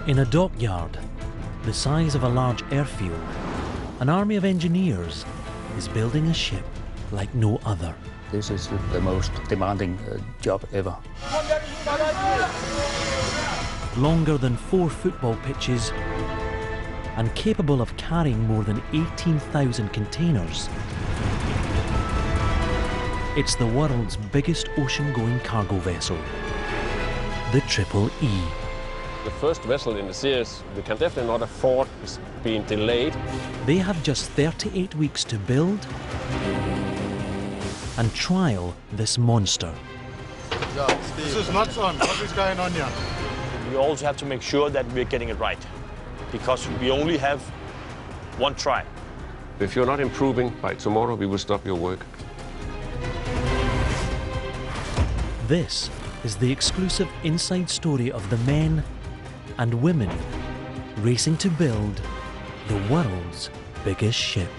In a dockyard, the size of a large airfield, an army of engineers is building a ship like no other. This is the most demanding job ever. Longer than 4 football pitches and capable of carrying more than 18,000 containers. It's the world's biggest ocean-going cargo vessel, the Triple E. The first vessel in the series, we can definitely not afford being delayed. They have just 38 weeks to build and trial this monster. This is nuts on. What is going on here? We also have to make sure that we're getting it right, because we only have one try. If you're not improving by tomorrow, we will stop your work. This is the exclusive inside story of the men and women racing to build the world's biggest ship.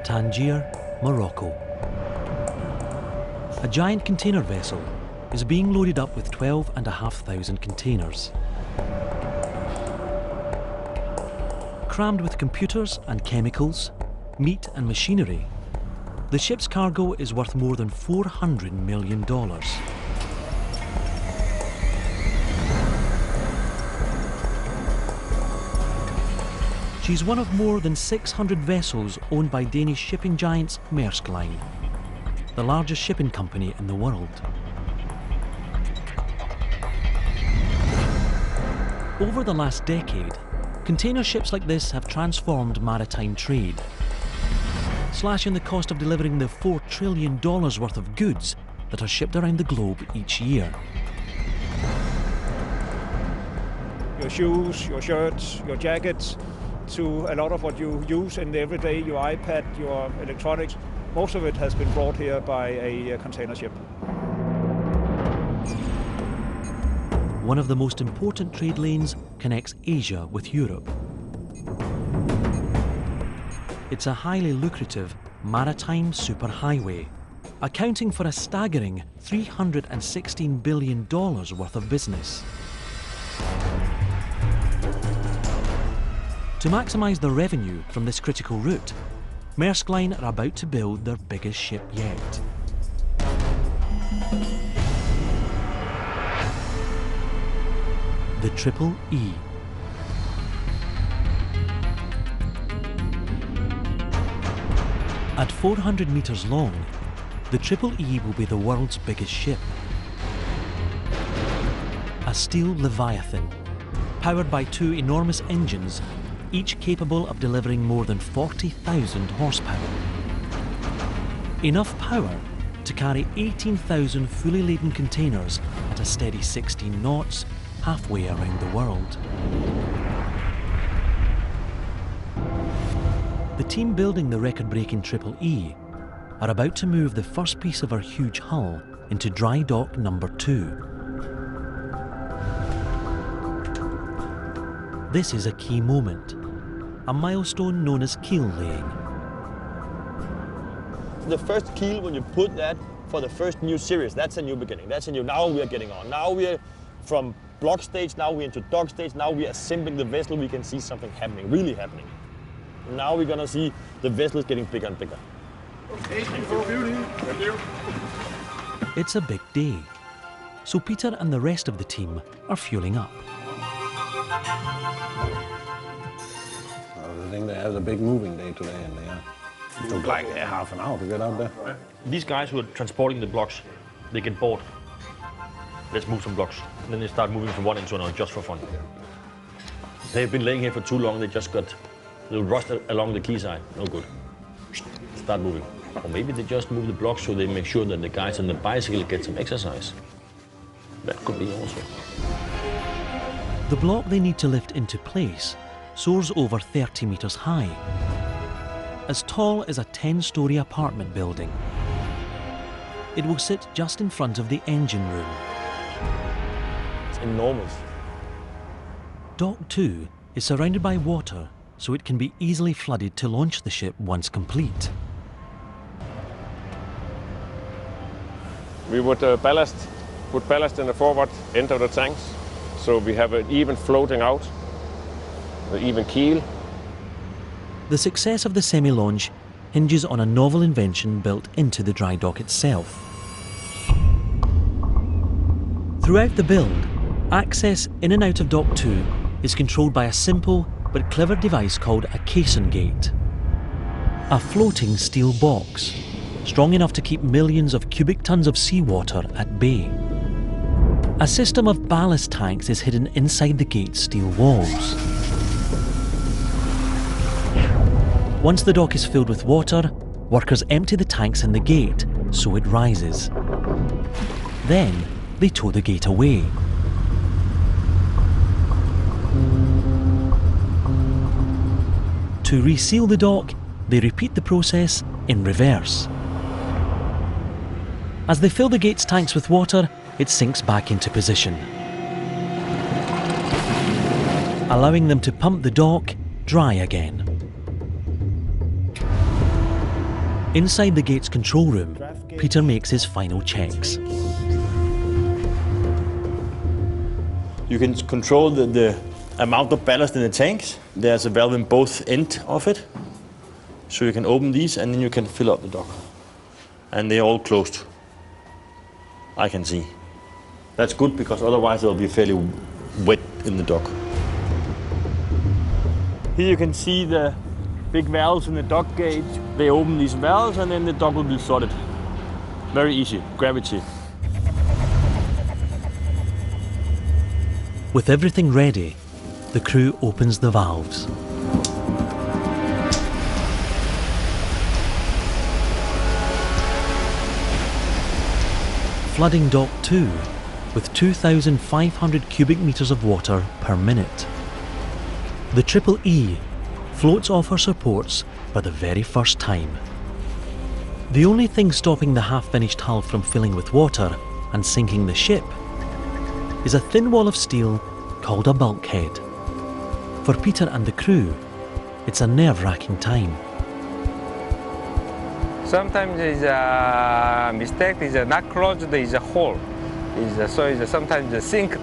Tangier, Morocco. A giant container vessel is being loaded up with 12,500 containers. Crammed with computers and chemicals, meat and machinery, the ship's cargo is worth more than $400 million. She's one of more than 600 vessels owned by Danish shipping giants Maersk Line, the largest shipping company in the world. Over the last decade, container ships like this have transformed maritime trade, slashing the cost of delivering the $4 trillion worth of goods that are shipped around the globe each year. Your shoes, your shirts, your jackets, to a lot of what you use in the everyday, your iPad, your electronics, most of it has been brought here by a container ship. One of the most important trade lanes connects Asia with Europe. It's a highly lucrative maritime superhighway, accounting for a staggering $316 billion worth of business. To maximise their revenue from this critical route, Maersk Line are about to build their biggest ship yet. The Triple E. At 400 metres long, the Triple E will be the world's biggest ship. A steel leviathan, powered by 2 enormous engines, each capable of delivering more than 40,000 horsepower. Enough power to carry 18,000 fully laden containers at a steady 16 knots, halfway around the world. The team building the record-breaking Triple E are about to move the first piece of our huge hull into dry dock number 2. This is a key moment, a milestone known as keel laying. The first keel, when you put that for the first new series, that's a new beginning. That's a new, now we are getting on. Now we are from block stage, now we're into dock stage, now we're assembling the vessel, we can see something happening, really happening. Now we're gonna see the vessel is getting bigger and bigger. Okay, thank you. It's a big day, so Peter and the rest of the team are fueling up. I think they have a big moving day today, and it took like half an hour to get out there. These guys who are transporting the blocks, they get bored. Let's move some blocks. And then they start moving from one into another just for fun. They've been laying here for too long, they just got a little rust along the quayside. No good. Start moving. Or maybe they just move the blocks so they make sure that the guys on the bicycle get some exercise. That could be also. The block they need to lift into place soars over 30 metres high, as tall as a 10-storey apartment building. It will sit just in front of the engine room. It's enormous. Dock 2 is surrounded by water so it can be easily flooded to launch the ship once complete. We would put ballast in the forward end of the tanks, so we have an even floating out, an even keel. The success of the semi-launch hinges on a novel invention built into the dry dock itself. Throughout the build, access in and out of Dock 2 is controlled by a simple but clever device called a caisson gate. A floating steel box, strong enough to keep millions of cubic tons of seawater at bay. A system of ballast tanks is hidden inside the gate's steel walls. Once the dock is filled with water, workers empty the tanks in the gate so it rises. Then they tow the gate away. To reseal the dock, they repeat the process in reverse. As they fill the gate's tanks with water, it sinks back into position, allowing them to pump the dock dry again. Inside the gate's control room, Peter makes his final checks. You can control the amount of ballast in the tanks. There's a valve in both ends of it. So you can open these and then you can fill up the dock. And they're all closed, I can see. That's good because otherwise it'll be fairly wet in the dock. Here you can see the big valves in the dock gate. They open these valves and then the dock will be flooded. Very easy, gravity. With everything ready, the crew opens the valves. Flooding Dock 2 with 2,500 cubic metres of water per minute. The Triple E floats off her supports for the very first time. The only thing stopping the half-finished hull from filling with water and sinking the ship is a thin wall of steel called a bulkhead. For Peter and the crew, it's a nerve-wracking time. Sometimes it's a mistake, it's not closed, it's a hole. So it's sometimes the sink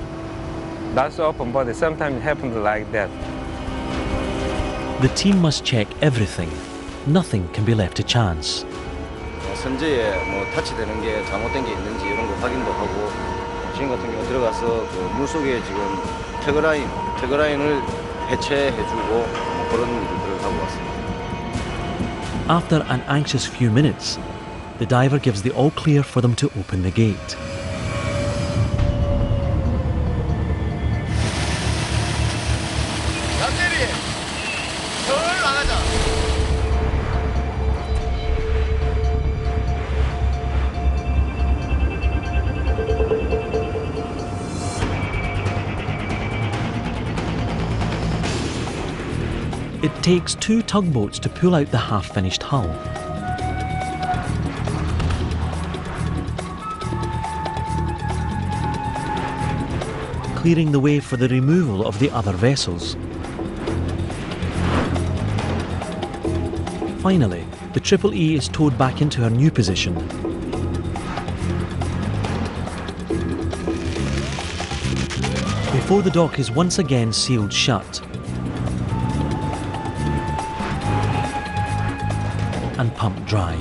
that's open, but sometimes it happens like that. The team must check everything. Nothing can be left to chance. 선제에 타치되는 게 잘못된 게 있는지 이런 거 확인도 하고 지금 같은 경우 들어가서 물속에 지금 태그라인을 해체해주고 그런 일들을 하고 왔습니다. After an anxious few minutes, the diver gives the all clear for them to open the gate. It takes 2 tugboats to pull out the half-finished hull. Clearing the way for the removal of the other vessels. Finally, the Triple E is towed back into her new position. Before the dock is once again sealed shut and pumped dry.